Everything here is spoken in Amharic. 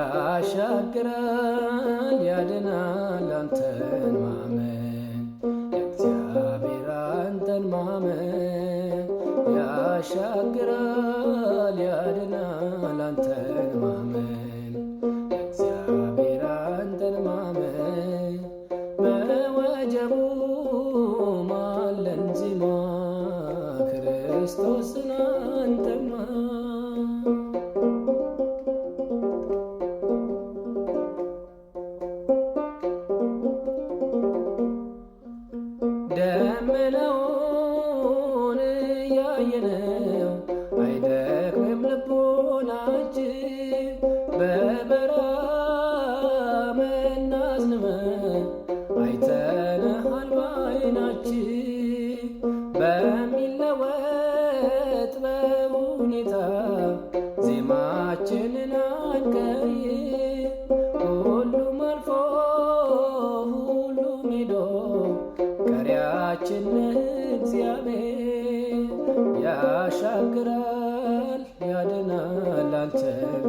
ያሻግራል ያድናል አንተን ማመን እግዚአብሔር አንተን ማመን ያሻግራል ያድናል አንተን ማመን እግዚአብሔር አንተን ማመን በወጀቡ ማለን ዜማ ክርስቶስን አንተማ ደመናውን ያየነው አይደክምም ልቦናችን በበረሃ መናዝንመን አይተንሃል በዓይናችን በሚለወጥ በሁኔታ ዜማችንን አንቀይር ሁሉም አልፎ ሁሉም ሄዶ ቀሪያችን እግዚአብሔር ያሻግራል ያድናል አንተን